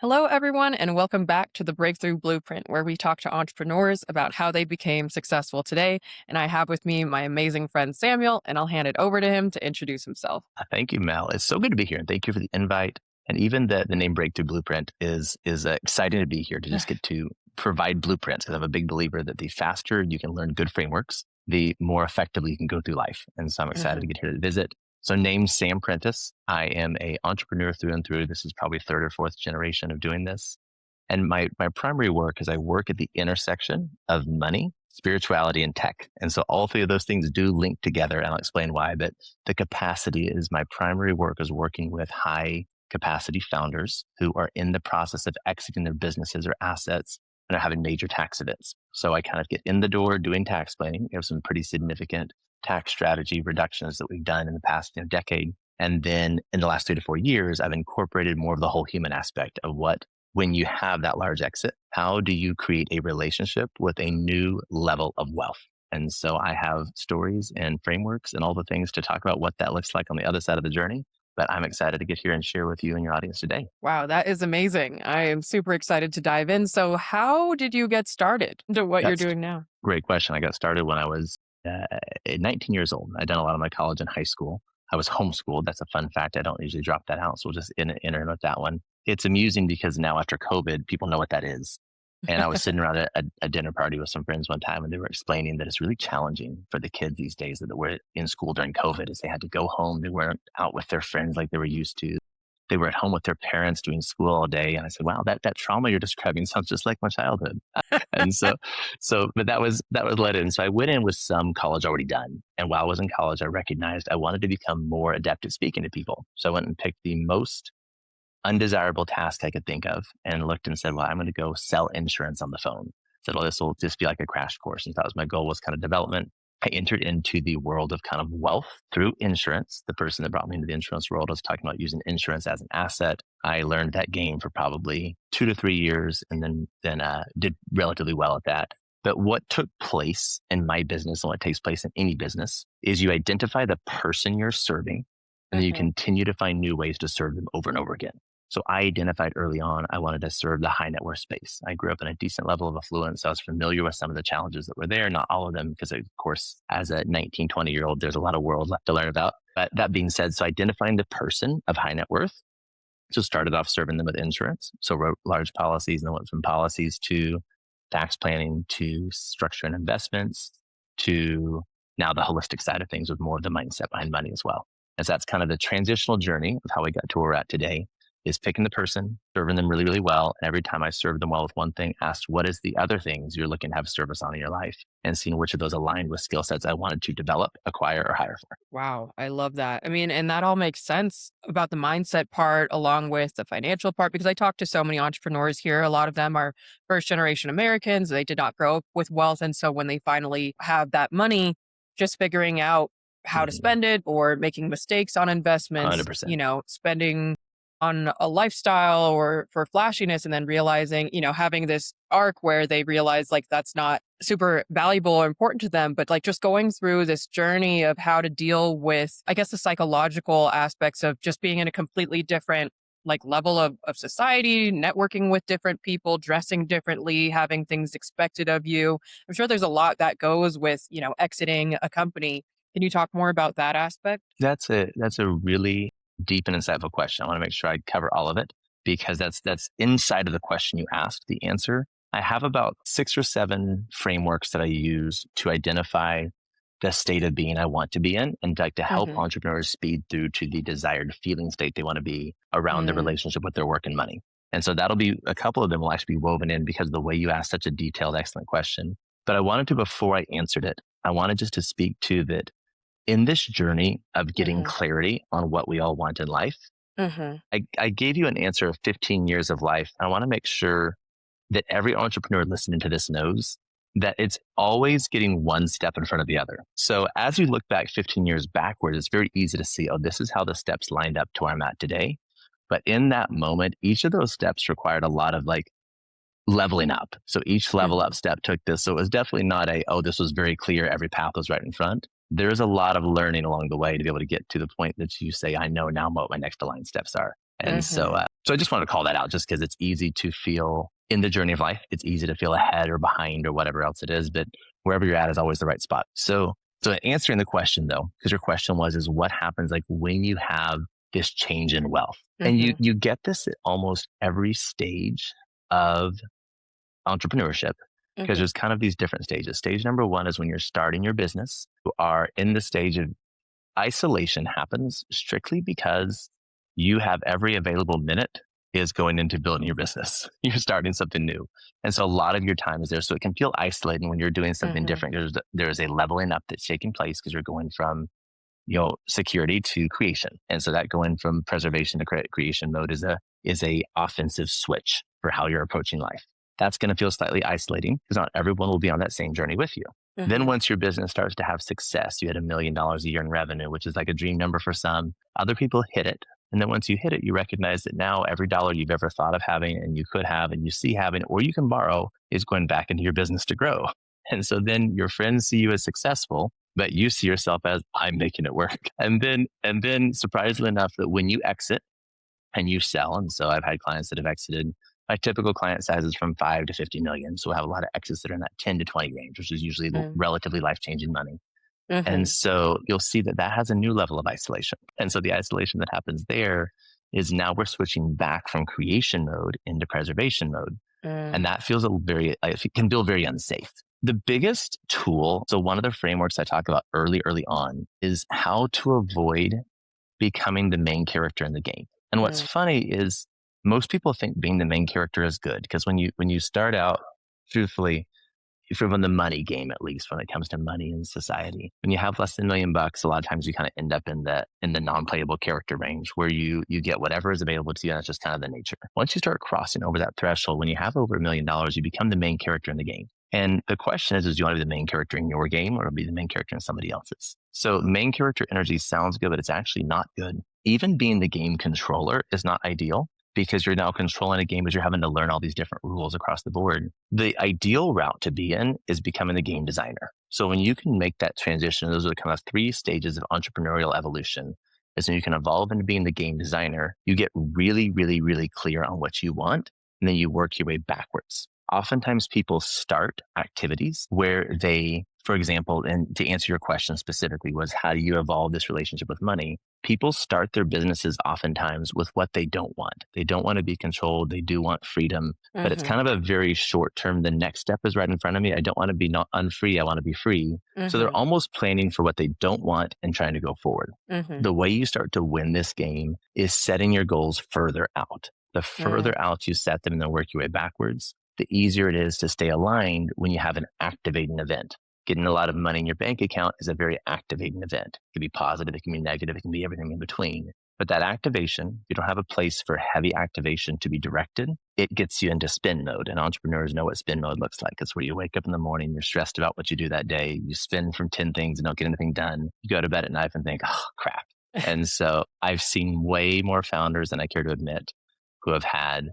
Hello, everyone, and welcome back to the Breakthrough Blueprint, where we talk to entrepreneurs about how they became successful today. And I have with me my amazing friend Samuel, and I'll hand it over to him to introduce himself. Thank you, Mel. It's so good to be here, and thank you for the invite. And even the name Breakthrough Blueprint is exciting to be here to just get to provide blueprints, because I'm a big believer that the faster you can learn good frameworks, the more effectively you can go through life. And so I'm excited to Mhm. get here to visit. So name's Sam Prentice. I am a entrepreneur through and through. This is probably third or fourth generation of doing this. And my primary work is I work at the intersection of money, spirituality, and tech. And so all three of those things do link together. And I'll explain why. But the capacity is my primary work is working with high capacity founders who are in the process of exiting their businesses or assets and are having major tax events. So I kind of get in the door doing tax planning. We have some pretty significant tax strategy reductions that we've done in the past decade. And then in the last 3 to 4 years, I've incorporated more of the whole human aspect of what, when you have that large exit, how do you create a relationship with a new level of wealth? And so I have stories and frameworks and all the things to talk about what that looks like on the other side of the journey. But I'm excited to get here and share with you and your audience today. Wow, that is amazing. I am super excited to dive in. So, how did you get started into what you're That's a doing now? great question. I got started when I was 19 years old. I'd done a lot of my college and high school. I was homeschooled. That's a fun fact. I don't usually drop that out. So we'll just enter with that one. It's amusing because now after COVID, people know what that is. And I was sitting around a dinner party with some friends one time, and they were explaining that it's really challenging for the kids these days that were in school during COVID, is they had to go home. They weren't out with their friends like they were used to. They were at home with their parents doing school all day. And I said, wow, that trauma you're describing sounds just like my childhood. And but that was let in. So I went in with some college already done. And while I was in college, I recognized I wanted to become more adept at speaking to people. So I went and picked the most undesirable task I could think of and looked and said, well, I'm going to go sell insurance on the phone. Said, well, this will just be like a crash course. And that was my goal, was kind of development. I entered into the world of kind of wealth through insurance. The person that brought me into the insurance world was talking about using insurance as an asset. I learned that game for probably 2 to 3 years, and then did relatively well at that. But what took place in my business, and what takes place in any business, is you identify the person you're serving, and then you Mhm. continue to find new ways to serve them over and over again. So I identified early on, I wanted to serve the high net worth space. I grew up in a decent level of affluence. So I was familiar with some of the challenges that were there, not all of them, because of course, as a 19, 20-year-old, there's a lot of world left to learn about. But that being said, so identifying the person of high net worth, so started off serving them with insurance. So wrote large policies, and then went from policies to tax planning to structure and investments to now the holistic side of things with more of the mindset behind money as well. And so that's kind of the transitional journey of how we got to where we're at today, is picking the person, serving them really, really well. And every time I serve them well with one thing, asked, what is the other things you're looking to have service on in your life? And seeing which of those aligned with skill sets I wanted to develop, acquire, or hire for. Wow, I love that. I mean, and that all makes sense about the mindset part along with the financial part, because I talk to so many entrepreneurs here. A lot of them are first generation Americans. They did not grow up with wealth. And so when they finally have that money, just figuring out how to Mhm. spend it or making mistakes on investments, 100%. spending on a lifestyle or for flashiness, and then realizing, having this arc where they realize like that's not super valuable or important to them, but like just going through this journey of how to deal with, I guess, the psychological aspects of just being in a completely different like level of society, networking with different people, dressing differently, having things expected of you. I'm sure there's a lot that goes with, exiting a company. Can you talk more about that aspect? That's a really deep and insightful question. I want to make sure I cover all of it, because that's inside of the question you asked. The answer, I have about 6 or 7 frameworks that I use to identify the state of being I want to be in, and like to help Hmm. entrepreneurs speed through to the desired feeling state they want to be around the relationship with their work and money. And so that'll be a couple of them will actually be woven in because of the way you asked such a detailed, excellent question. But I wanted to, before I answered it, I wanted just to speak to that in this journey of getting Hmm. clarity on what we all want in life. Hmm. I gave you an answer of 15 years of life. I want to make sure that every entrepreneur listening to this knows that it's always getting one step in front of the other. So as you look back 15 years backward, it's very easy to see, oh, this is how the steps lined up to where I'm at today. But in that moment, each of those steps required a lot of like leveling up. So each level Hmm. up step took this. So it was definitely not oh, this was very clear. Every path was right in front. There's a lot of learning along the way to be able to get to the point that you say, I know now what my next aligned steps are. And so, Mhm. so I just wanted to call that out just because it's easy to feel in the journey of life. It's easy to feel ahead or behind or whatever else it is, but wherever you're at is always the right spot. So answering the question though, because your question was, is what happens like when you have this change in wealth? And you, Mhm. you get this at almost every stage of entrepreneurship because Mhm. there's kind of these different stages. Stage number one is when you're starting your business. You are in the stage of isolation happens strictly because you have every available minute is going into building your business. You're starting something new. And so a lot of your time is there. So it can feel isolating when you're doing something Mhm. different. There's a leveling up that's taking place because you're going from security to creation. And so that going from preservation to creation mode is a offensive switch for how you're approaching life. That's going to feel slightly isolating because not everyone will be on that same journey with you. Then Mhm. once your business starts to have success, you hit $1 million a year in revenue, which is like a dream number for some. Other people hit it. And then once you hit it, you recognize that now every dollar you've ever thought of having and you could have and you see having or you can borrow is going back into your business to grow. And so then your friends see you as successful, but you see yourself as I'm making it work. And then surprisingly enough, that when you exit and you sell, and so I've had clients that have exited. My typical client size is from 5 to 50 million. So we'll have a lot of exits that are in that 10 to 20 range, which is usually Mhm. relatively life changing money. And Mhm. so you'll see that that has a new level of isolation. And so the isolation that happens there is now we're switching back from creation mode into preservation mode. And Mm. that feels it can feel very unsafe. The biggest tool, so one of the frameworks I talk about early on is how to avoid becoming the main character in the game. And what's Mm. funny is most people think being the main character is good because when you start out, truthfully, from the money game, at least when it comes to money in society, when you have less than $1 million, a lot of times you kind of end up in the non-playable character range where you get whatever is available to you, and that's just kind of the nature. Once you start crossing over that threshold, when you have over $1 million, you become the main character in the game. And the question is do you want to be the main character in your game or be the main character in somebody else's? So main character energy sounds good, but it's actually not good. Even being the game controller is not ideal because you're now controlling a game as you're having to learn all these different rules across the board. The ideal route to be in is becoming the game designer. So when you can make that transition, those are kind of three stages of entrepreneurial evolution. Is when you can evolve into being the game designer, you get really, really, really clear on what you want, and then you work your way backwards. Oftentimes people start activities where they, for example, and to answer your question specifically was how do you evolve this relationship with money? People start their businesses oftentimes with what they don't want. They don't want to be controlled. They do want freedom, but it's Mhm. kind of a very short term. The next step is right in front of me. I don't want to be not unfree. I want to be free. So they're Mhm. almost planning for what they don't want and trying to go forward. Mhm. The way you start to win this game is setting your goals further out. The Mm. further out you set them and then work your way backwards, the easier it is to stay aligned when you have an activating event. Getting a lot of money in your bank account is a very activating event. It can be positive, it can be negative, it can be everything in between. But that activation, you don't have a place for heavy activation to be directed. It gets you into spin mode. And entrepreneurs know what spin mode looks like. It's where you wake up in the morning, you're stressed about what you do that day. You spin from 10 things and don't get anything done. You go to bed at night and think, oh, crap. And so I've seen way more founders than I care to admit who have had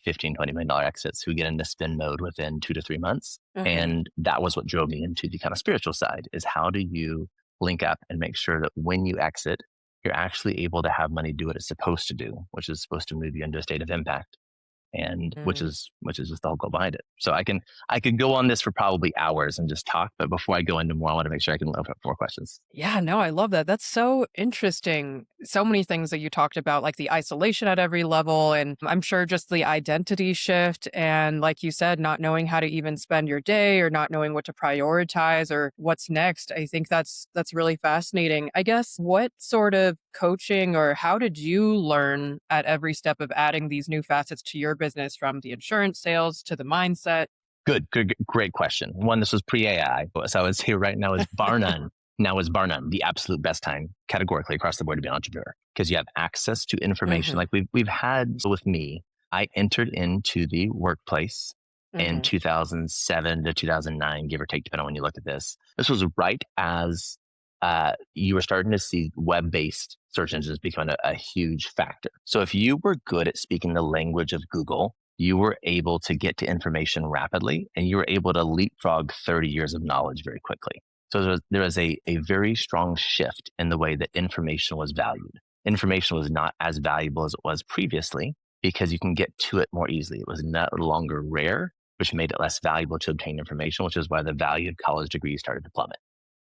15, $20 million exits who get into spin mode within 2 to 3 months. Mhm. And that was what drove me into the kind of spiritual side is how do you link up and make sure that when you exit, you're actually able to have money do what it's supposed to do, which is supposed to move you into a state of impact and which Mm. is which is just all go behind it. So I could go on this for probably hours and just talk, but before I go into more, I want to make sure I can open up more questions. Yeah, no, I love that. That's so interesting. So many things that you talked about, like the isolation at every level. And I'm sure just the identity shift. And like you said, not knowing how to even spend your day or not knowing what to prioritize or what's next. I think that's really fascinating. I guess what sort of coaching or how did you learn at every step of adding these new facets to your business from the insurance sales to the mindset? Good, great question. One, this was pre-AI, so I would say right now is bar none. Now is bar none the absolute best time categorically across the board to be an entrepreneur because you have access to information. Hmm. Like we've had so with me, I entered into the workplace in Hmm. 2007 to 2009, give or take, depending on when you look at this. This was right as you were starting to see web-based search engines become a huge factor. So if you were good at speaking the language of Google, you were able to get to information rapidly and you were able to leapfrog 30 years of knowledge very quickly. So there was a very strong shift in the way that information was valued. information was not as valuable as it was previously because you can get to it more easily. It was no longer rare, which made it less valuable to obtain information, which is why the value of college degrees started to plummet.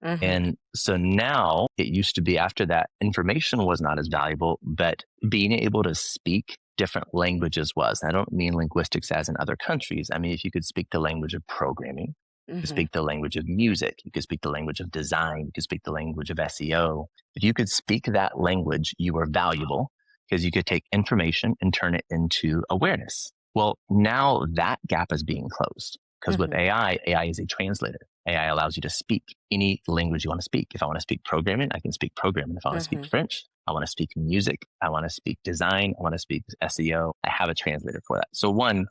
Mhm. And so now it used to be after that, information was not as valuable, but being able to speak different languages was. And I don't mean linguistics as in other countries. I mean, if you could speak the language of programming, you could Mhm. speak the language of music, you could speak the language of design, you could speak the language of SEO. If you could speak that language, you were valuable because you could take information and turn it into awareness. Well, now that gap is being closed because with Mhm. AI is a translator. AI allows you to speak any language you want to speak. If I want to speak programming, I can speak programming. If I want to speak Mhm. French, I want to speak music, I want to speak design, I want to speak SEO. I have a translator for that. So one,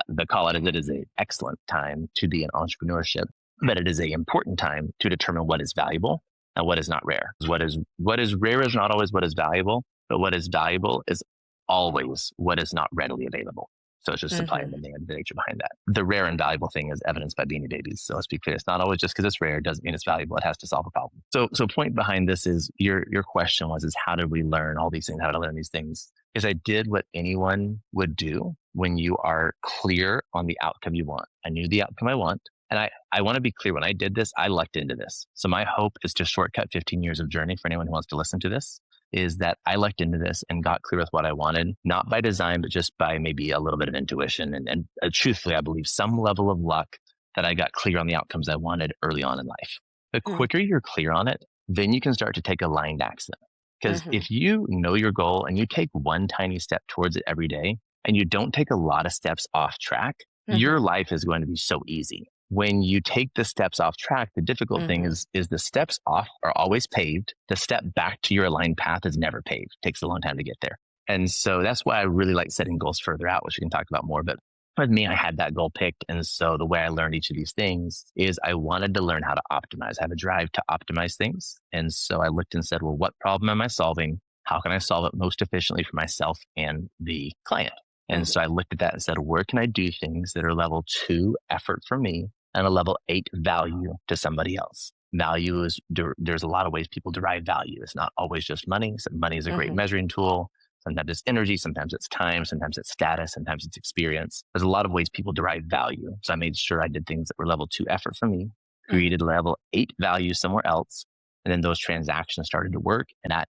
the call it is it is an excellent time to be in entrepreneurship, but it is an important time to determine what is valuable and what is not rare. What is rare is not always what is valuable, but what is valuable is always what is not readily available. So it's just supply and Mhm. demand, the nature behind that. The rare and valuable thing is evidenced by Beanie Babies. So let's be clear. It's not always just because it's rare doesn't mean it's valuable. It has to solve a problem. So point behind this is your question was is how did we learn all these things? How to learn these things? Is I did what anyone would do when you are clear on the outcome you want. I knew the outcome I want. And I want to be clear when I did this, I lucked into this. So my hope is to shortcut 15 years of journey for anyone who wants to listen to this is that I lucked into this and got clear with what I wanted, not by design, but just by maybe a little bit of intuition. And truthfully, I believe some level of luck that I got clear on the outcomes I wanted early on in life. The Mm. quicker you're clear on it, then you can start to take aligned action. Because Mhm. if you know your goal and you take one tiny step towards it every day and you don't take a lot of steps off track, your Mhm. life is going to be so easy. When you take the steps off track, the difficult thing Mhm. is the steps off are always paved. The step back to your aligned path is never paved. It takes a long time to get there. And so that's why I really like setting goals further out, which we can talk about more. But with me, I had that goal picked. And so the way I learned each of these things is I wanted to learn how to optimize, I have a drive to optimize things. And so I looked and said, well, what problem am I solving? How can I solve it most efficiently for myself and the client? And Mhm. so I looked at that and said, where can I do things that are level 2 effort for me and a level 8 value to somebody else? Value is, there's a lot of ways people derive value. It's not always just money. So money is a great Mhm. measuring tool. Sometimes it's energy, sometimes it's time, sometimes it's status, sometimes it's experience. There's a lot of ways people derive value. So I made sure I did things that were level 2 effort for me, Mhm. created level 8 value somewhere else. And then those transactions started to work. And that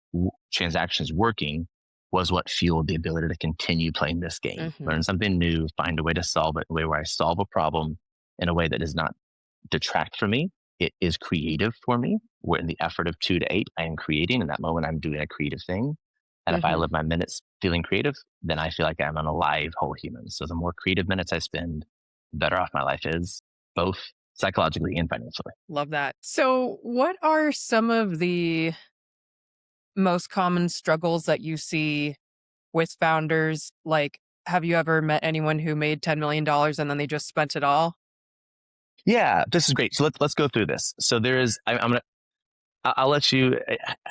transactions working was what fueled the ability to continue playing this game, Mhm. learn something new, find a way to solve it, a way where I solve a problem in a way that does not detract from me. It is creative for me. Where in the effort of 2 to 8, I am creating. In that moment, I'm doing a creative thing. And if I Mhm. live my minutes feeling creative, then I feel like I'm an alive whole human. So the more creative minutes I spend, the better off my life is, both psychologically and financially. Love that. So, what are some of the most common struggles that you see with founders? Like, have you ever met anyone who made $10 million and then they just spent it all? Yeah, this is great. So let's go through this. So there is. I'm gonna. I'll let you.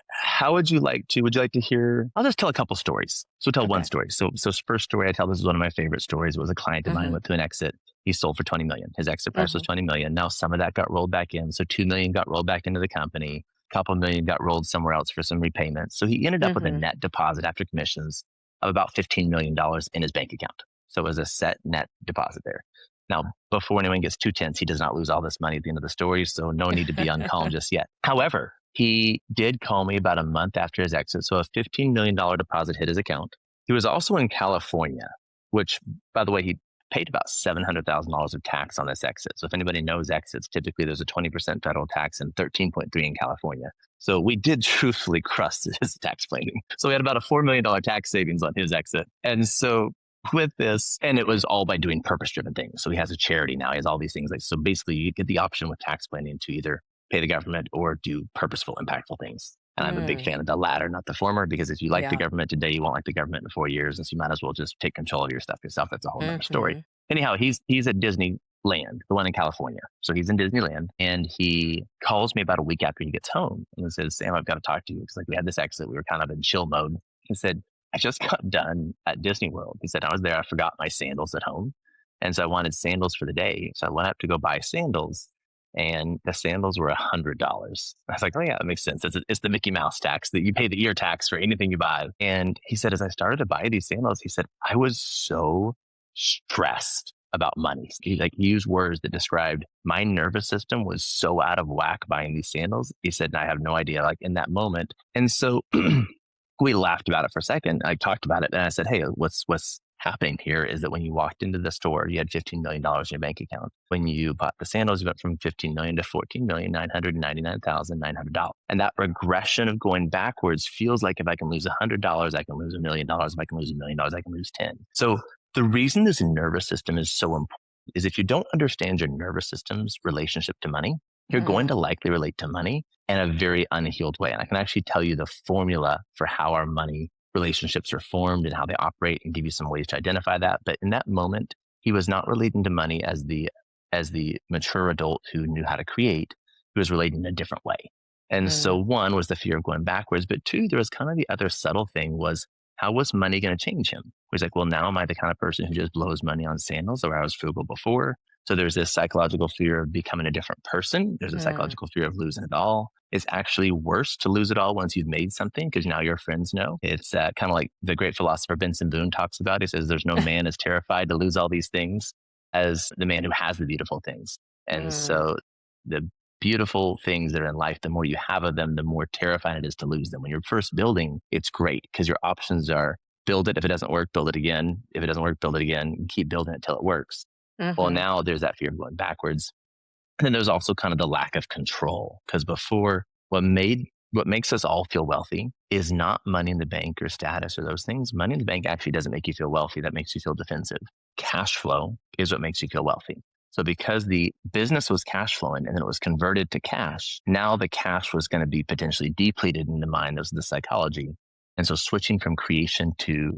How would you like to? Would you like to hear? I'll just tell a couple stories. So tell one Okay. story. So first story I tell. This is one of my favorite stories. Was a client of mine Mhm. went through an exit. He sold for 20 million. His exit price was Mhm. 20 million. Now some of that got rolled back in. So 2 million got rolled back into the company. A couple million got rolled somewhere else for some repayments. So he ended up with a Mhm. net deposit after commissions of about $15 million in his bank account. So it was a set net deposit there. Now, before anyone gets too tense, he does not lose all this money at the end of the story, so no need to be on calm just yet. However, he did call me about a month after his exit, so a $15 million deposit hit his account. He was also in California, which, by the way, he paid about $700,000 of tax on this exit. So if anybody knows exits, typically there's a 20% federal tax and 13.3 in California. So we did truthfully crush his tax planning. So we had about a $4 million tax savings on his exit. And so with this, and it was all by doing purpose driven things. So he has a charity now. He has all these things. Like, so basically, you get the option with tax planning to either pay the government or do purposeful, impactful things. And I'm a big Mm. fan of the latter, not the former, because if you like the Yeah. government today, you won't like the government in 4 years. And so you might as well just take control of your stuff yourself. That's a whole nother story. Mhm. Anyhow, he's at Disneyland, the one in California. So he's in Disneyland and he calls me about a week after he gets home and says, Sam, I've got to talk to you. Because like we had this exit. We were kind of in chill mode. He said, I just got done at Disney World. He said, I was there. I forgot my sandals at home. And so I wanted sandals for the day. So I went up to go buy sandals. and the sandals were $100. I was like, oh yeah, that makes sense. It's the Mickey Mouse tax that you pay the ear tax for anything you buy. And he said, as I started to buy these sandals, he said, I was so stressed about money. He used words that described my nervous system was so out of whack buying these sandals. He said, and I have no idea, like in that moment. And so we laughed about it for a second. I talked about it and I said, hey, what's happening here is that when you walked into the store, you had $15 million in your bank account. When you bought the sandals, you went from 15 million to 14,999,900. And that regression of going backwards feels like if I can lose $100, I can lose $1,000,000. If I can lose $1,000,000, I can lose 10. So the reason this nervous system is so important is if you don't understand your nervous system's relationship to money, you're going Mm, to likely relate to money in a very unhealed way. And I can actually tell you the formula for how our money relationships are formed and how they operate and give you some ways to identify that. But in that moment, he was not relating to money as the mature adult who knew how to create. He was relating in a different way. And so mm, one was the fear of going backwards, but two, there was kind of the other subtle thing was how was money going to change him? He's like, well, now am I the kind of person who just blows money on sandals or I was frugal before? So there's this psychological fear of becoming a different person. There's a mm, psychological fear of losing it all. It's actually worse to lose it all once you've made something because now your friends know. It's kind of like the great philosopher Benson Boone talks about. He says, there's no man as terrified to lose all these things as the man who has the beautiful things. And mm, so the beautiful things that are in life, the more you have of them, the more terrifying it is to lose them. When you're first building, it's great because your options are build it. If it doesn't work, build it again. If it doesn't work, build it again. Keep building it till it works. Well, mhm, now there's that fear of going backwards. And then there's also kind of the lack of control because before what makes us all feel wealthy is not money in the bank or status or those things. Money in the bank actually doesn't make you feel wealthy. That makes you feel defensive. Cash flow is what makes you feel wealthy. So because the business was cash flowing and then it was converted to cash, now the cash was going to be potentially depleted in the mind. Those are the psychology. And so switching from creation to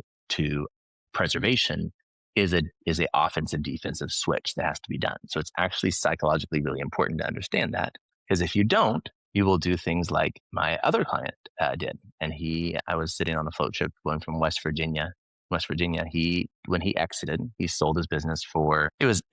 preservation is a offensive defensive switch that has to be done. So it's actually psychologically really important to understand that because if you don't, you will do things like my other client did. And I was sitting on a float trip going from West Virginia. When he exited, he sold his business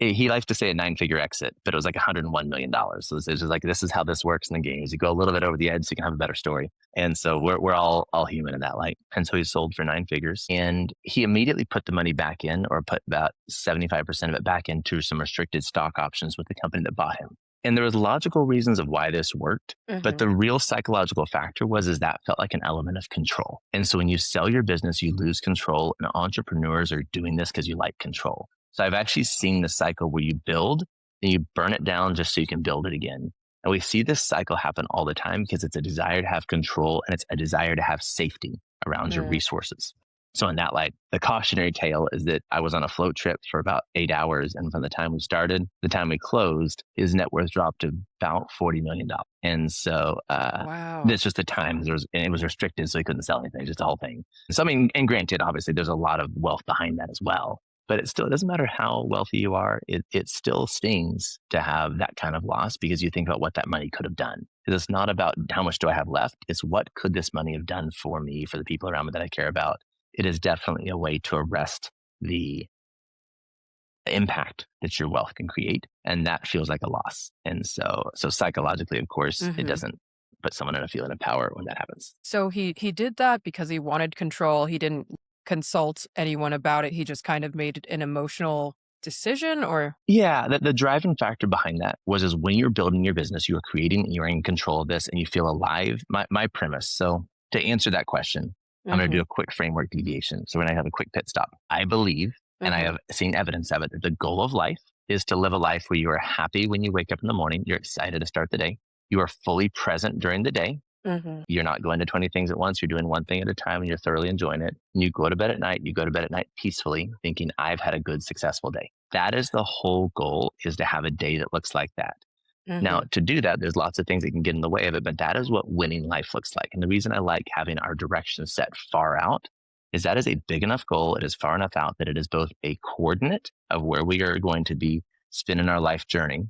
he likes to say a 9-figure exit, but it was like $101 million. So it's just like, this is how this works in the game is you go a little bit over the edge so you can have a better story. And so we're all human in that light. And so he sold for 9 figures and he immediately put the money back in or put about 75% of it back into some restricted stock options with the company that bought him. And there was logical reasons of why this worked, but mhm, the real psychological factor is that felt like an element of control. And so when you sell your business, you lose control, and entrepreneurs are doing this because you like control. So I've actually seen the cycle where you build and you burn it down just so you can build it again. And we see this cycle happen all the time because it's a desire to have control and it's a desire to have safety around your mm, resources. So in that light, the cautionary tale is that I was on a float trip for about 8 hours. And from the time we started, the time we closed, his net worth dropped to about $40 million. And so wow, that's just the time. And it was restricted, so he couldn't sell anything, just the whole thing. So I mean, and granted, obviously there's a lot of wealth behind that as well. But it doesn't matter how wealthy you are, it still stings to have that kind of loss because you think about what that money could have done. Because it's not about how much do I have left, it's what could this money have done for me, for the people around me that I care about. It is definitely a way to arrest the impact that your wealth can create. And that feels like a loss. And so psychologically, of course, it mhm. doesn't put someone in a feeling of power when that happens. So he did that because he wanted control, he didn't consult anyone about it, he just kind of made an emotional decision or Yeah, the driving factor behind that is when you're building your business, you are creating, you're in control of this, and you feel alive. My premise. So to answer that question, I'm going to do Mhm, a quick framework deviation. So we're going to have a quick pit stop. I believe, and I mhm, have seen evidence of it, that the goal of life is to live a life where you are happy when you wake up in the morning, you're excited to start the day, you are fully present during the day, mhm, you're not going to 20 things at once. You're doing one thing at a time and you're thoroughly enjoying it. And you go to bed at night, you go to bed at night peacefully, thinking, I've had a good, successful day. That is the whole goal, is to have a day that looks like that. Now, mhm, to do that, there's lots of things that can get in the way of it, but that is what winning life looks like. And the reason I like having our direction set far out is that is a big enough goal. It is far enough out that it is both a coordinate of where we are going to be spending our life journey,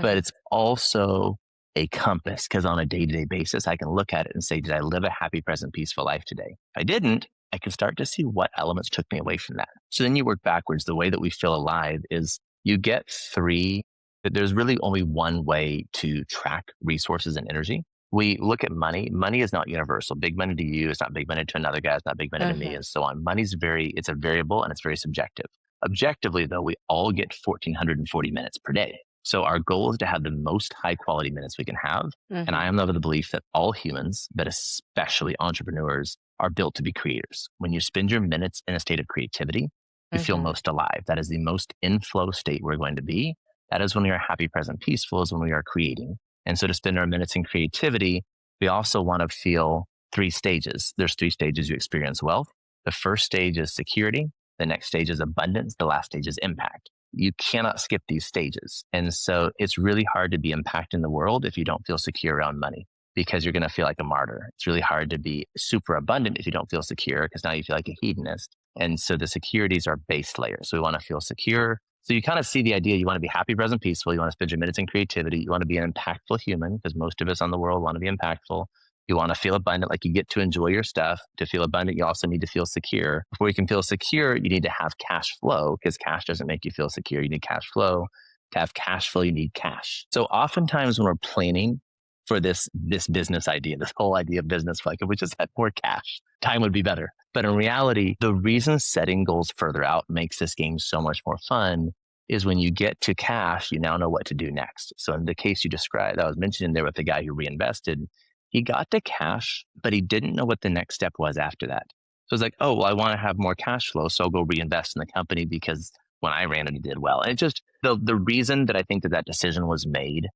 but mhm, it's also a compass because on a day to day basis, I can look at it and say, did I live a happy, present, peaceful life today? If I didn't, I can start to see what elements took me away from that. So then you work backwards. The way that we feel alive is you get three. that there's really only one way to track resources and energy. We look at money. Money is not universal. Big money to you is not big money to another guy. It's not big money to me, Mhm. and so on. It's a variable and it's very subjective. Objectively, though, we all get 1,440 minutes per day. So our goal is to have the most high quality minutes we can have. And I Mhm. am of the belief that all humans, but especially entrepreneurs, are built to be creators. When you spend your minutes in a state of creativity, you feel Mhm. most alive. That is the most in flow state we're going to be. That is when we are happy, present, peaceful, is when we are creating. And so to spend our minutes in creativity, we also want to feel three stages. There's three stages you experience wealth. The first stage is security. The next stage is abundance. The last stage is impact. You cannot skip these stages. And so it's really hard to be impacting the world if you don't feel secure around money because you're going to feel like a martyr. It's really hard to be super abundant if you don't feel secure because now you feel like a hedonist. And so the securities are base layers. So we want to feel secure. So you kind of see the idea. You want to be happy, present, peaceful. You want to spend your minutes in creativity. You want to be an impactful human because most of us on the world want to be impactful. You want to feel abundant, like you get to enjoy your stuff. To feel abundant, you also need to feel secure. Before you can feel secure, you need to have cash flow because cash doesn't make you feel secure. You need cash flow. To have cash flow, you need cash. So oftentimes when we're planning for this business idea, this whole idea of business, like if we just had more cash, time would be better. But in reality, the reason setting goals further out makes this game so much more fun is when you get to cash, you now know what to do next. So in the case you described, that I was mentioning there with the guy who reinvested, he got to cash, but he didn't know what the next step was after that. So it's like, oh, well, I want to have more cash flow. So I'll go reinvest in the company because when I ran it, it did well. And it just, the reason that I think that that decision was made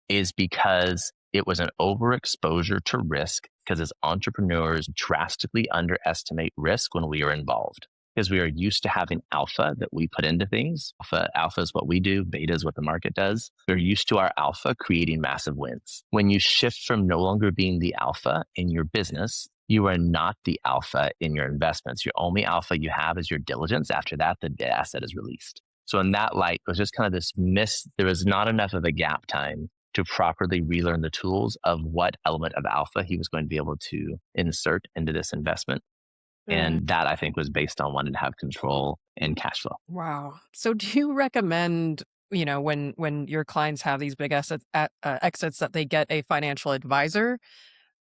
is because it was an overexposure to risk because as entrepreneurs drastically underestimate risk when we are involved because we are used to having alpha that we put into things. Alpha is what we do. Beta is what the market does. We're used to our alpha creating massive wins. When you shift from no longer being the alpha in your business, you are not the alpha in your investments. Your only alpha you have is your diligence. After that, the asset is released. So in that light, it was just kind of this miss. There was not enough of a gap time to properly relearn the tools of what element of alpha he was going to be able to insert into this investment. Mm. And that I think was based on wanting to have control and cash flow. Wow. So do you recommend, when your clients have these big exits that they get a financial advisor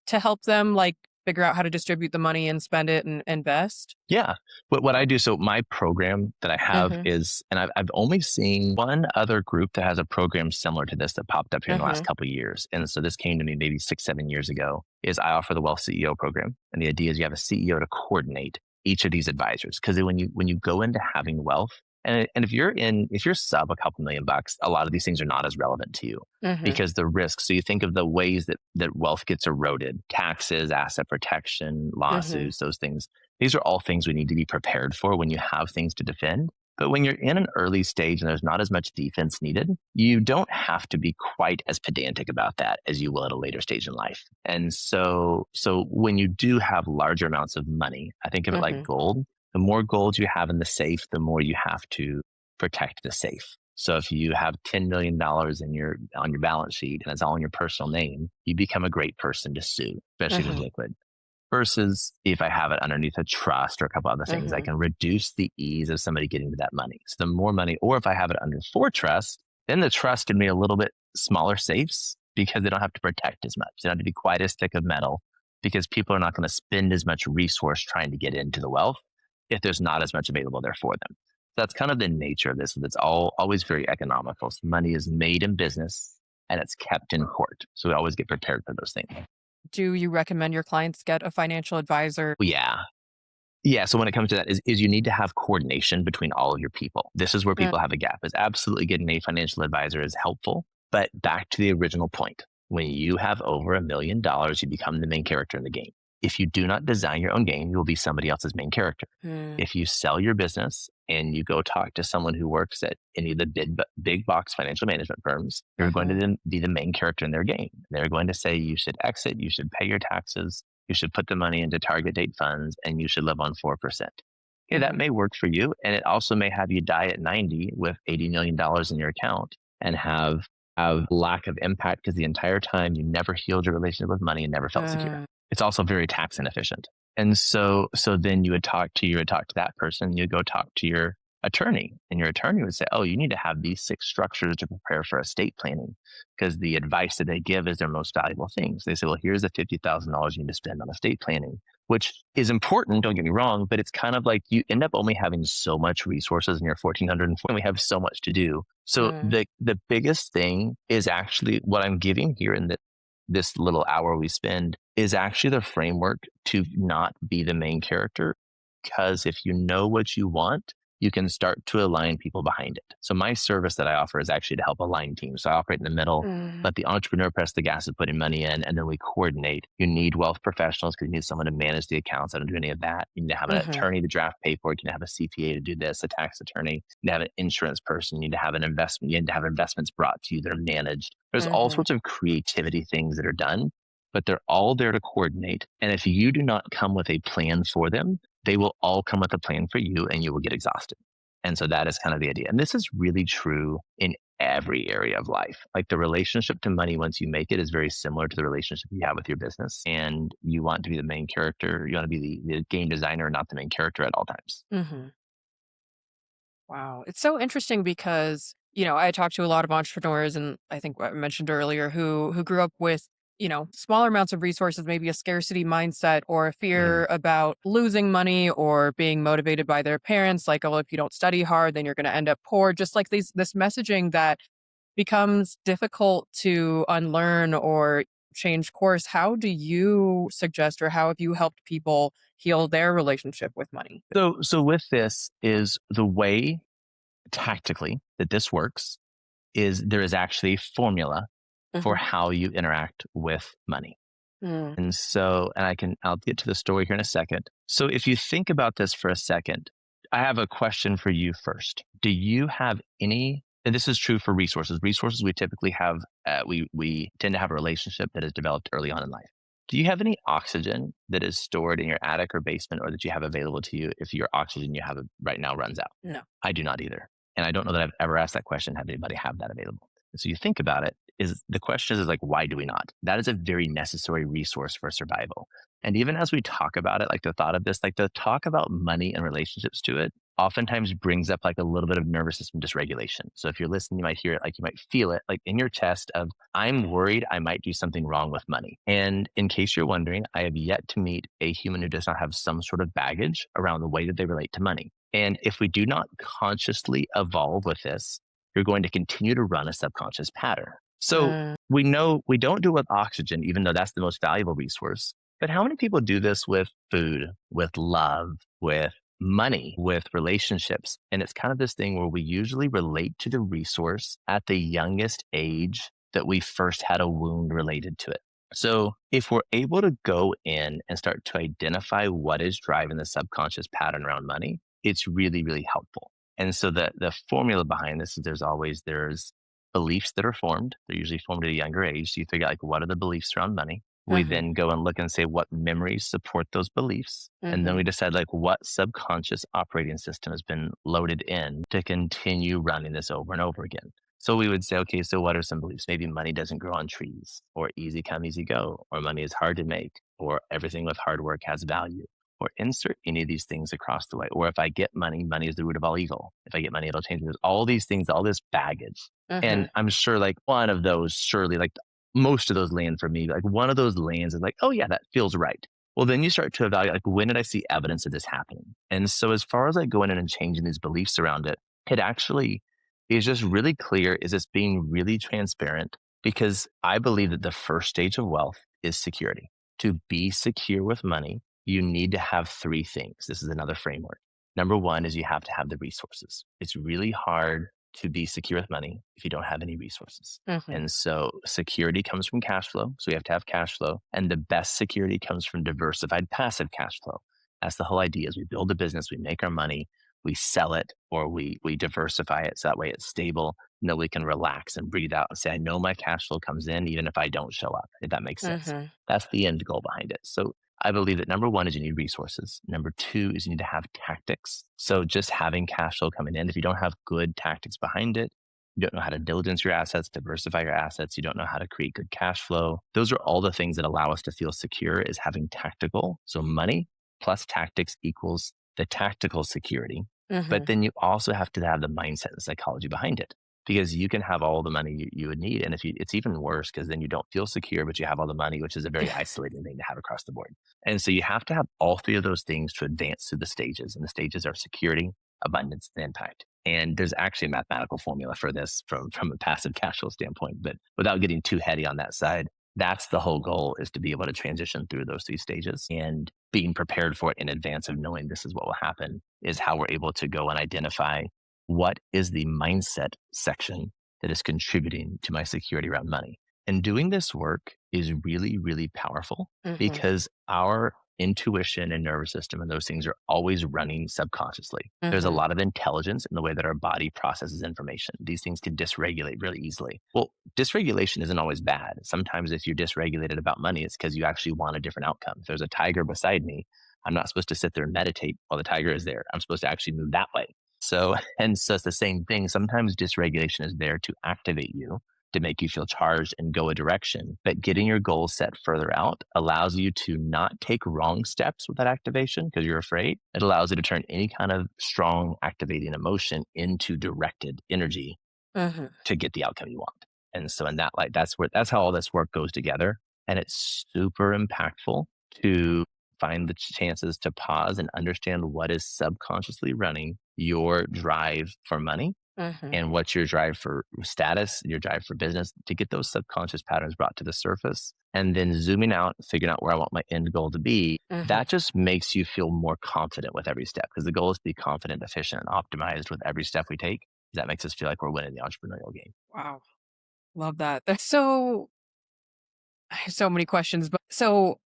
to help them, like, figure out how to distribute the money and spend it and invest? Yeah. What I do, so my program that I have Mhm. is, and I've only seen one other group that has a program similar to this that popped up here in the last Mhm. couple of years. And so this came to me maybe 6, 7 years ago is I offer the Wealth CEO program. And the idea is you have a CEO to coordinate each of these advisors. Because when you go into having wealth, and if you're sub a couple $1,000,000, a lot of these things are not as relevant to you Mhm. because the risks. So you think of the ways that wealth gets eroded, taxes, asset protection, Mhm. lawsuits, those things. These are all things we need to be prepared for when you have things to defend. But when you're in an early stage and there's not as much defense needed, you don't have to be quite as pedantic about that as you will at a later stage in life. And so when you do have larger amounts of money, I think of it like Mhm. gold. The more gold you have in the safe, the more you have to protect the safe. So if you have $10 million in your on your balance sheet and it's all in your personal name, you become a great person to sue, especially if it's Mhm. liquid. Versus if I have it underneath a trust or a couple other things, I Mhm. can reduce the ease of somebody getting to that money. So the more money, or if I have it under for trust, then the trust can be a little bit smaller safes because they don't have to protect as much. They don't have to be quite as thick of metal because people are not going to spend as much resource trying to get into the wealth if there's not as much available there for them. So that's kind of the nature of this. It's always very economical. So money is made in business and it's kept in court. So we always get prepared for those things. Do you recommend your clients get a financial advisor? Yeah. Yeah, so when it comes to that is you need to have coordination between all of your people. This is where Mm. people have a gap. Is absolutely getting a financial advisor is helpful, but back to the original point. When you have over $1 million, you become the main character in the game. If you do not design your own game, you will be somebody else's main character. Mm. If you sell your business and you go talk to someone who works at any of the big box financial management firms, you're going to Mhm. then be the main character in their game. They're going to say you should exit, you should pay your taxes, you should put the money into target date funds, and you should live on 4%. Okay, that Mhm. may work for you. And it also may have you die at 90 with $80 million in your account and have lack of impact because the entire time you never healed your relationship with money and never felt secure. Uh, It's also very tax inefficient. And so then you would talk to that person, you go talk to your attorney, and your attorney would say, "Oh, you need to have these 6 structures to prepare for estate planning," because the advice that they give is their most valuable things. They say, "Well, here's the $50,000 you need to spend on estate planning," which is important. Don't get me wrong, but it's kind of like you end up only having so much resources in your 1404. We have so much to do. So Mm, the biggest thing is actually what I'm giving here in this little hour we spend is actually the framework to not be the main character. Because if you know what you want, you can start to align people behind it. So my service that I offer is actually to help align teams. So I operate in the middle, mm, let the entrepreneur press the gas of putting money in, and then we coordinate. You need wealth professionals because you need someone to manage the accounts. I don't do any of that. You need to have an mhm, attorney to draft paperwork. You need to have a CPA to do this, a tax attorney. You need to have an insurance person. You need to have an investment. You need to have investments brought to you that are managed. There's all mhm, sorts of creativity things that are done, but they're all there to coordinate. And if you do not come with a plan for them, they will all come with a plan for you and you will get exhausted. And so that is kind of the idea. And this is really true in every area of life. Like the relationship to money, once you make it, is very similar to the relationship you have with your business. And you want to be the main character. You want to be the game designer, not the main character at all times. mhm. Wow. It's so interesting because, I talked to a lot of entrepreneurs and I think what I mentioned earlier who grew up with, smaller amounts of resources, maybe a scarcity mindset or a Mhm. fear about losing money or being motivated by their parents, like, oh, if you don't study hard, then you're gonna end up poor. Just like this messaging that becomes difficult to unlearn or change course. How do you suggest or how have you helped people heal their relationship with money? So with this is the way tactically that this works is there is actually a formula for Mhm. how you interact with money. Mm, I'll get to the story here in a second. So if you think about this for a second, I have a question for you first. Do you have any, and this is true for resources. Resources we typically have, we tend to have a relationship that is developed early on in life. Do you have any oxygen that is stored in your attic or basement or that you have available to you if your oxygen you have right now runs out? no. I do not either. And I don't know that I've ever asked that question. Have anybody have that available? And so you think about it, is the question is like, why do we not? That is a very necessary resource for survival. And even as we talk about it, like the thought of this, like the talk about money and relationships to it, oftentimes brings up like a little bit of nervous system dysregulation. So if you're listening, you might hear it, like you might feel it like in your chest of, I'm worried I might do something wrong with money. And in case you're wondering, I have yet to meet a human who does not have some sort of baggage around the way that they relate to money. And if we do not consciously evolve with this, you're going to continue to run a subconscious pattern. So Mm, we know we don't do it with oxygen, even though that's the most valuable resource. But how many people do this with food, with love, with money, with relationships? And it's kind of this thing where we usually relate to the resource at the youngest age that we first had a wound related to it. So if we're able to go in and start to identify what is driving the subconscious pattern around money, it's really, really helpful. And so the formula behind this is there's beliefs that are formed. They're usually formed at a younger age. So you figure out like what are the beliefs around money. We mhm, then go and look and say what memories support those beliefs. And then we mhm, decide like what subconscious operating system has been loaded in to continue running this over and over again. So we would say, okay, so what are some beliefs? Maybe money doesn't grow on trees, or easy come, easy go, or money is hard to make, or everything with hard work has value, or insert any of these things across the way. Or if I get money, money is the root of all evil. If I get money, it'll change this. All these things, all this baggage. And mhm, I'm sure like one of those, surely like most of those land for me, like one of those lands is like, oh yeah, that feels right. Well, then you start to evaluate like when did I see evidence of this happening? And so as far as like going in and changing these beliefs around it, it actually is just really clear. Is this being really transparent? Because I believe that the first stage of wealth is security. To be secure with money, you need to have 3 things. This is another framework. Number one is you have to have the resources. It's really hard to be secure with money if you don't have any resources. mhm, And so security comes from cash flow. So you have to have cash flow. And the best security comes from diversified passive cash flow. That's the whole idea is we build a business, we make our money, we sell it, or we diversify it so that way it's stable. Nobody can relax and breathe out and say, I know my cash flow comes in even if I don't show up, if that makes sense. mhm, That's the end goal behind it. So I believe that number one is you need resources. Number two is you need to have tactics. So just having cash flow coming in, if you don't have good tactics behind it, you don't know how to diligence your assets, diversify your assets, you don't know how to create good cash flow. Those are all the things that allow us to feel secure is having tactical. So money plus tactics equals the tactical security. Mhm. But then you also have to have the mindset and psychology behind it because you can have all the money you would need. And if you, it's even worse because then you don't feel secure, but you have all the money, which is a very isolating thing to have across the board. And so you have to have all three of those things to advance through the stages. And the stages are security, abundance, and impact. And there's actually a mathematical formula for this from a passive cash flow standpoint. But without getting too heady on that side, that's the whole goal is to be able to transition through those three stages and being prepared for it in advance of knowing this is what will happen is how we're able to go and identify what is the mindset section that is contributing to my security around money. And doing this work is really, really powerful Mhm. because our intuition and nervous system and those things are always running subconsciously. There's a Mhm. lot of intelligence in the way that our body processes information. These things can dysregulate really easily. Well, dysregulation isn't always bad. Sometimes if you're dysregulated about money, it's because you actually want a different outcome. If there's a tiger beside me, I'm not supposed to sit there and meditate while the tiger is there. I'm supposed to actually move that way. So, and so it's the same thing. Sometimes dysregulation is there to activate you, to make you feel charged and go a direction. But getting your goals set further out allows you to not take wrong steps with that activation because you're afraid. It allows you to turn any kind of strong activating emotion into directed energy Mhm. to get the outcome you want. And so in that light, that's how all this work goes together. And it's super impactful to find the chances to pause and understand what is subconsciously running your drive for money Mhm. and what's your drive for status, your drive for business, to get those subconscious patterns brought to the surface. And then zooming out, figuring out where I want my end goal to be, Mhm. that just makes you feel more confident with every step because the goal is to be confident, efficient, and optimized with every step we take. That makes us feel like we're winning the entrepreneurial game. Wow. Love that. That's so I have so many questions, but so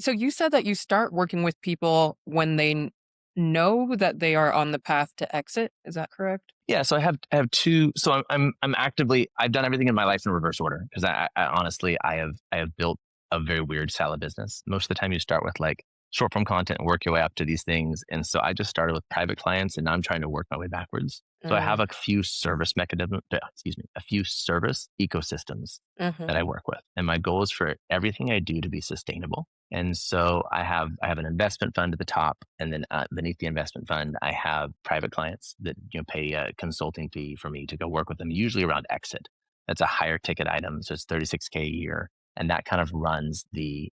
you said that you start working with people when they know that they are on the path to exit. Is that correct? Yeah, so I have two. So I'm actively I've done everything in my life in reverse order because I honestly I have built a very weird salad business. Most of the time, you start with like short form content and work your way up to these things. And so I just started with private clients, and now I'm trying to work my way backwards. So I have Mm. a few service mechanisms, excuse me, a few service ecosystems Mhm. that I work with, and my goal is for everything I do to be sustainable. And so I have an investment fund at the top, and then beneath the investment fund, I have private clients that pay a consulting fee for me to go work with them, usually around exit. That's a higher ticket item, so it's 36K a year, and that kind of runs the.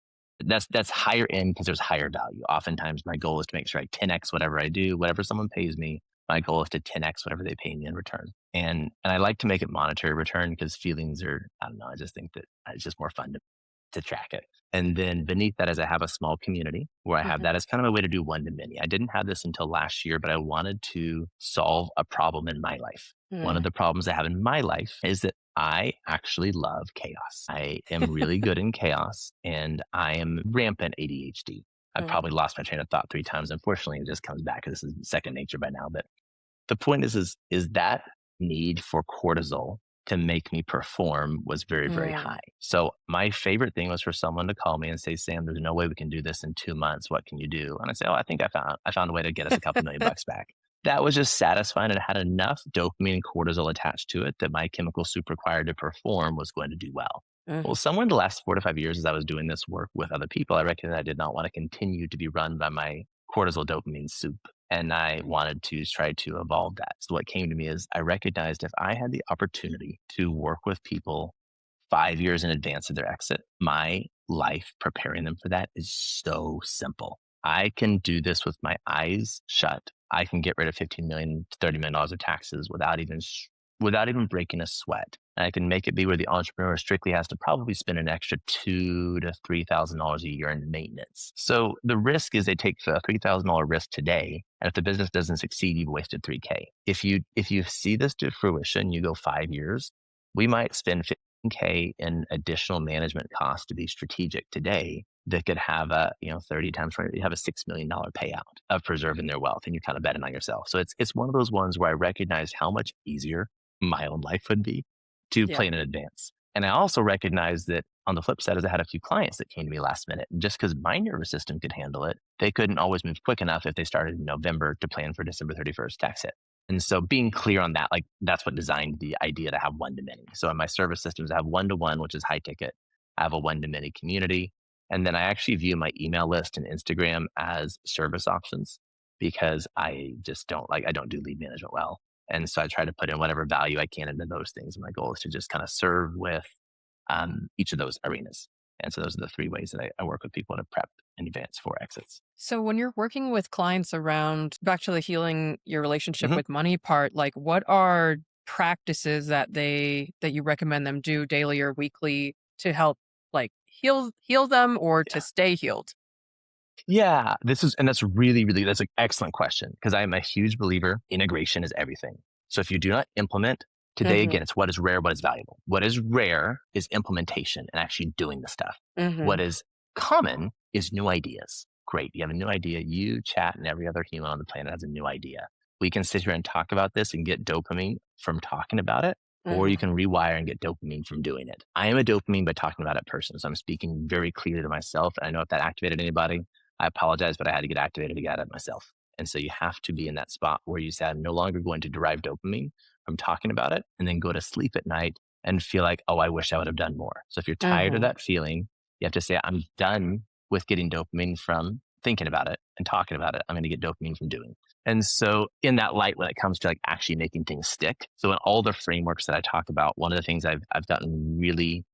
That's higher end because there's higher value. Oftentimes, my goal is to make sure I 10x whatever I do, whatever someone pays me. My goal is to 10x whatever they pay me in return, and I like to make it monetary return because feelings are I don't know. I just think that it's just more fun to track it. And then beneath that is I have a small community where I have Mhm. that as kind of a way to do one to many. I didn't have this until last year, but I wanted to solve a problem in my life. One of Mm. the problems I have in my life is that I actually love chaos. I am really good in chaos and I am rampant ADHD. I've Mhm. probably lost my train of thought 3 times. Unfortunately, it just comes back because this is second nature by now. But the point is that need for cortisol to make me perform was very, very Mm. high. So my favorite thing was for someone to call me and say, Sam, there's no way we can do this in 2 months. What can you do? And I say, oh, I think I found a way to get us a couple million bucks back. That was just satisfying and it had enough dopamine and cortisol attached to it that my chemical soup required to perform was going to do well. Well, Mhm. somewhere in the last 4 to 5 years, as I was doing this work with other people, I recognized I did not want to continue to be run by my cortisol dopamine soup and I wanted to try to evolve that. So what came to me is I recognized if I had the opportunity to work with people 5 years in advance of their exit, my life preparing them for that is so simple. I can do this with my eyes shut. I can get rid of 15 million to $30 million of taxes without even breaking a sweat. And I can make it be where the entrepreneur strictly has to probably spend an extra $2,000 to $3,000 a year in maintenance. So the risk is they take the $3,000 risk today, and if the business doesn't succeed, you've wasted 3K. If you see this to fruition, you go 5 years, we might spend 15K in additional management costs to be strategic today that could have a 30 times 20, you have a $6 million payout of preserving their wealth, and you're kind of betting on yourself. So it's one of those ones where I recognize how much easier my own life would be to Yeah. plan in advance. And I also recognize that on the flip side is I had a few clients that came to me last minute. And just because my nervous system could handle it, they couldn't always move quick enough if they started in November to plan for December 31st tax hit. And so being clear on that, like that's what designed the idea to have one to many. So in my service systems, I have one to one, which is high ticket. I have a one to many community. And then I actually view my email list and Instagram as service options because I don't do lead management well. And so I try to put in whatever value I can into those things. My goal is to just kind of serve with each of those arenas. And so those are the three ways that I work with people to prep in advance for exits. So when you're working with clients around back to the healing your relationship Hmm. with money part, like what are practices that you recommend them do daily or weekly to help like heal them or to Yeah. stay healed? Yeah. That's really, really, that's an excellent question because I am a huge believer integration is everything. So if you do not implement today, again, Mhm. it's what is rare, what is valuable. What is rare is implementation and actually doing the stuff. What Mhm. is common is new ideas. Great. You have a new idea. You chat and every other human on the planet has a new idea. We can sit here and talk about this and get dopamine from talking about it, or you Mhm. can rewire and get dopamine from doing it. I am a dopamine by talking about it person. So I'm speaking very clearly to myself. And I know if that activated anybody, I apologize, but I had to get activated to get it myself. And so you have to be in that spot where you say, I'm no longer going to derive dopamine from talking about it and then go to sleep at night and feel like, oh, I wish I would have done more. So if you're tired of Mhm. that feeling, you have to say, I'm done with getting dopamine from thinking about it and talking about it. I'm going to get dopamine from doing. And so in that light, when it comes to like actually making things stick. So in all the frameworks that I talk about, one of the things I've gotten really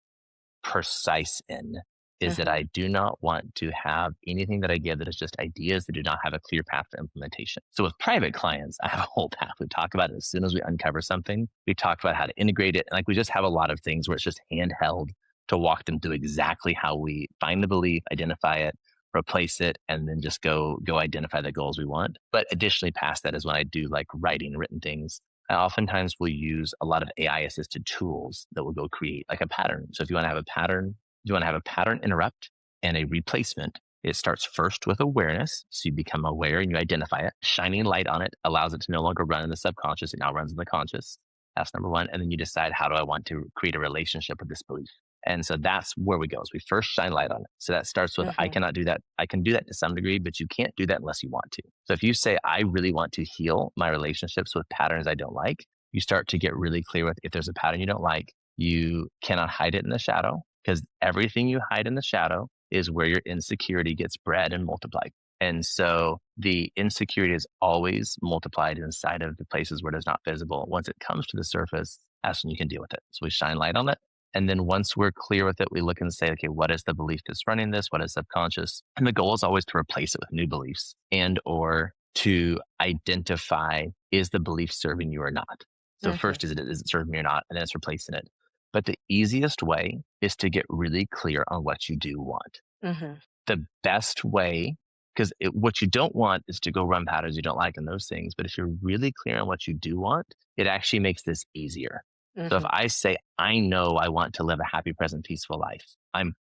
precise in is that Mhm. I do not want to have anything that I give that is just ideas that do not have a clear path to implementation. So with private clients, I have a whole path. We talk about it as soon as we uncover something. We talk about how to integrate it. And like we just have a lot of things where it's just handheld to walk them through exactly how we find the belief, identify it, replace it, and then just go identify the goals we want. But additionally, past that is when I do like writing written things. I oftentimes will use a lot of AI assisted tools that will go create like a pattern. So if you want to have a pattern, you want to have a pattern interrupt and a replacement. It starts first with awareness. So you become aware and you identify it. Shining light on it allows it to no longer run in the subconscious. It now runs in the conscious. That's number one. And then you decide, how do I want to create a relationship with this belief? And so that's where we go. Is we first shine light on it. So that starts with, I Mhm. cannot do that. I can do that to some degree, but you can't do that unless you want to. So if you say, I really want to heal my relationships with patterns I don't like, you start to get really clear with, if there's a pattern you don't like, you cannot hide it in the shadow, because everything you hide in the shadow is where your insecurity gets bred and multiplied. And so the insecurity is always multiplied inside of the places where it is not visible. Once it comes to the surface, that's when you can deal with it. So we shine light on it. And then once we're clear with it, we look and say, okay, what is the belief that's running this? What is subconscious? And the goal is always to replace it with new beliefs and or to identify, is the belief serving you or not? So Mhm. first, is it serving me or not? And then it's replacing it. But the easiest way is to get really clear on what you do want. Mhm. The best way, because what you don't want is to go run patterns you don't like and those things. But if you're really clear on what you do want, it actually makes this easier. So if Mhm. I say, I know I want to live a happy, present, peaceful life, I'm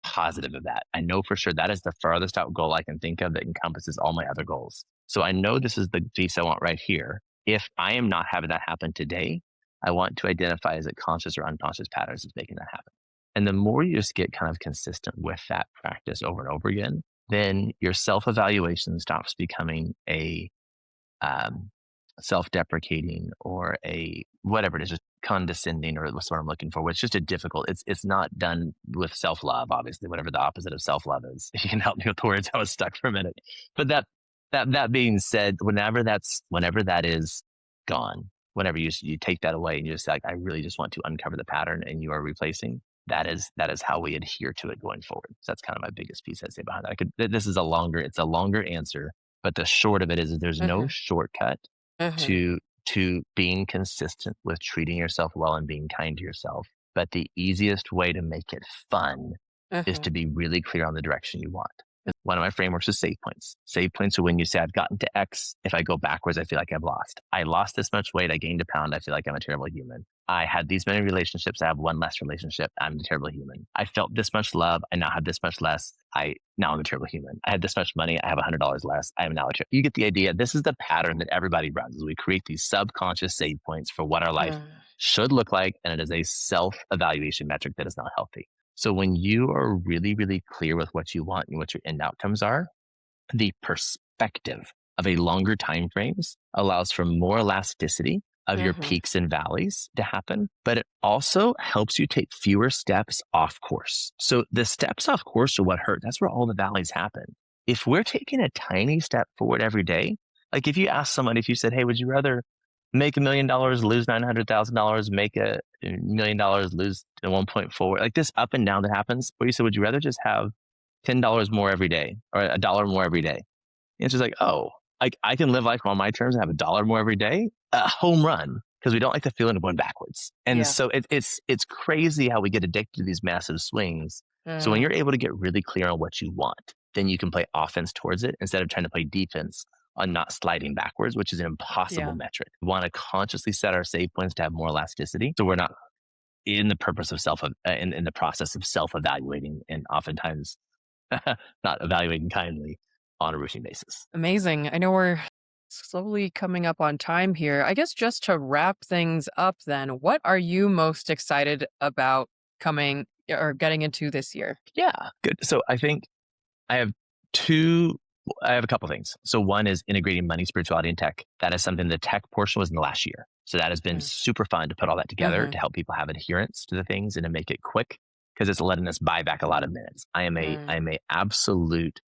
positive of that. I know for sure that is the farthest out goal I can think of that encompasses all my other goals. So I know this is the piece I want right here. If I am not having that happen today, I want to identify, is it conscious or unconscious patterns that's making that happen. And the more you just get kind of consistent with that practice over and over again, then your self evaluation stops becoming a um, self-deprecating or a whatever it is, just condescending, or what's what I'm looking for. Which is just a difficult. It's not done with self-love, obviously. Whatever the opposite of self-love is. If you can help me with the words, I was stuck for a minute. But that being said, whenever that is gone, whenever you take that away and you just say, like, I really just want to uncover the pattern, and you are replacing. That is how we adhere to it going forward. So that's kind of my biggest piece I'd say behind that. This is it's a longer answer, but the short of it is there's no Mhm. shortcut Mhm. to being consistent with treating yourself well and being kind to yourself. But the easiest way to make it fun is Mhm. to be really clear on the direction you want. One of my frameworks is save points. Save points are when you say, I've gotten to X. If I go backwards, I feel like I've lost. I lost this much weight. I gained a pound. I feel like I'm a terrible human. I had these many relationships. I have one less relationship. I'm a terrible human. I felt this much love. I now have this much less. Now I'm a terrible human. I had this much money. I have $100 less. I am now a terrible. You get the idea. This is the pattern that everybody runs. We create these subconscious save points for what our life Mhm. should look like. And it is a self evaluation metric that is not healthy. So when you are really, really clear with what you want and what your end outcomes are, the perspective of a longer time frames allows for more elasticity of your Mhm. peaks and valleys to happen, but it also helps you take fewer steps off course. So the steps off course are what hurt. That's where all the valleys happen. If we're taking a tiny step forward every day, Like if you ask someone, if you said, "Hey, would you rather make $1 million, lose $900,000, make $1 million, lose 1.4?" Like this up and down that happens. Or you said, "Would you rather just have $10 more every day or a dollar more every day?" The answer's like, "Oh, like I can live life on my terms and have a dollar more every day." A home run, because we don't like the feeling of going backwards. And Yeah. so it's crazy how we get addicted to these massive swings. So when Mm, you're able to get really clear on what you want, then you can play offense towards it instead of trying to play defense on not sliding backwards, which is an impossible yeah. metric. We want to consciously set our save points to have more elasticity, so we're not in the purpose of in the process of self evaluating, and oftentimes not evaluating kindly on a routine basis. Amazing. I know we're slowly coming up on time here. I guess just to wrap things up, then, what are you most excited about coming or getting into this year? Yeah, good. So I think I have two. I have a couple things. So one is integrating money, spirituality, and tech. That is something the tech portion was in the last year. So that has been Mm, super fun to put all that together mhm, to help people have adherence to the things and to make it quick because it's letting us buy back a lot of minutes. I mm, am a absolute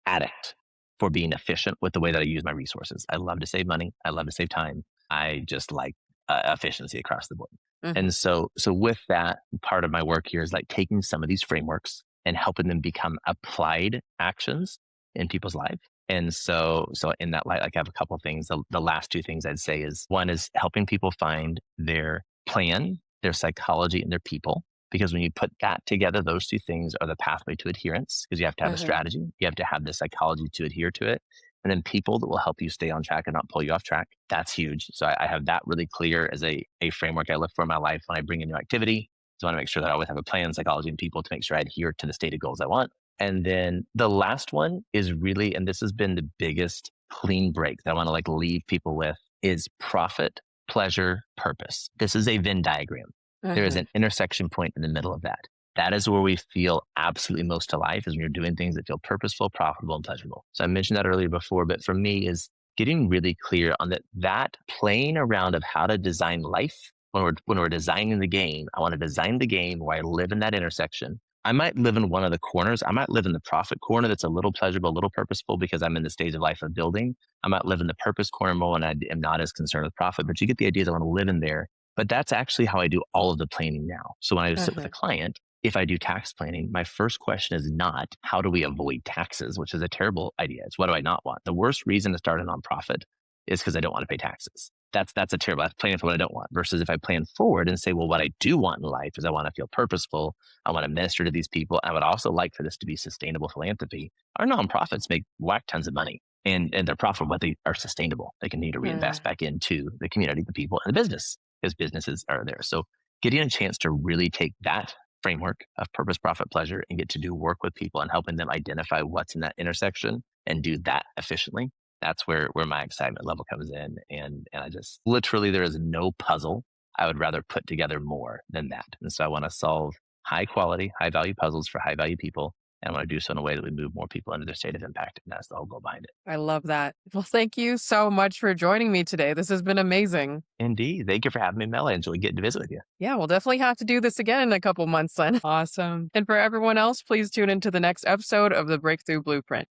addict for being efficient with the way that I use my resources. I love to save money. I love to save time. I just like efficiency across the board. mhm, And so with that, part of my work here is like taking some of these frameworks and helping them become applied actions in people's life. And so in that light, like I have a couple of things. The last two things I'd say is one is helping people find their plan, their psychology, and their people, because when you put that together, those two things are the pathway to adherence because you have to have a mhm, strategy, you have to have the psychology to adhere to it, and then people that will help you stay on track and not pull you off track. That's huge. So I have that really clear as a framework I look for in my life when I bring a new activity. So I want to make sure that I always have a plan, psychology, and people to make sure I adhere to the stated goals I want. And then the last one is really, and this has been the biggest clean break that I want to like leave people with, is profit, pleasure, purpose. This is a Venn diagram. There is mhm. an intersection point in the middle of that. That is where we feel absolutely most alive, is when you're doing things that feel purposeful, profitable, and pleasurable. So I mentioned that earlier before, but for me is getting really clear on that playing around of how to design life. When we're designing the game, I want to design the game where I live in that intersection. I might live in one of the corners. I might live in the profit corner that's a little pleasurable, a little purposeful because I'm in the stage of life of building. I might live in the purpose corner more and I am not as concerned with profit, but you get the idea that I want to live in there. But that's actually how I do all of the planning now. So when I sit with a Mhm. client, if I do tax planning, my first question is not how do we avoid taxes, which is a terrible idea. It's what do I not want? The worst reason to start a nonprofit is because I don't want to pay taxes. That's a terrible. That's planning for what I don't want. Versus if I plan forward and say, well, what I do want in life is I want to feel purposeful. I want to minister to these people. I would also like for this to be sustainable philanthropy. Our nonprofits make whack tons of money and they're profitable, but they are sustainable. They can need to Mm. reinvest back into the community, the people, and the business because businesses are there. So getting a chance to really take that framework of purpose, profit, pleasure, and get to do work with people and helping them identify what's in that intersection and do that efficiently. That's where my excitement level comes in. And I just literally there is no puzzle I would rather put together more than that. And so I want to solve high quality, high value puzzles for high value people. And I want to do so in a way that we move more people into their state of impact. And that's the whole goal behind it. I love that. Well, thank you so much for joining me today. This has been amazing. Indeed. Thank you for having me, Mel. I enjoyed getting to visit with you. Yeah, we'll definitely have to do this again in a couple months then. Awesome. And for everyone else, please tune into the next episode of the Breakthrough Blueprint.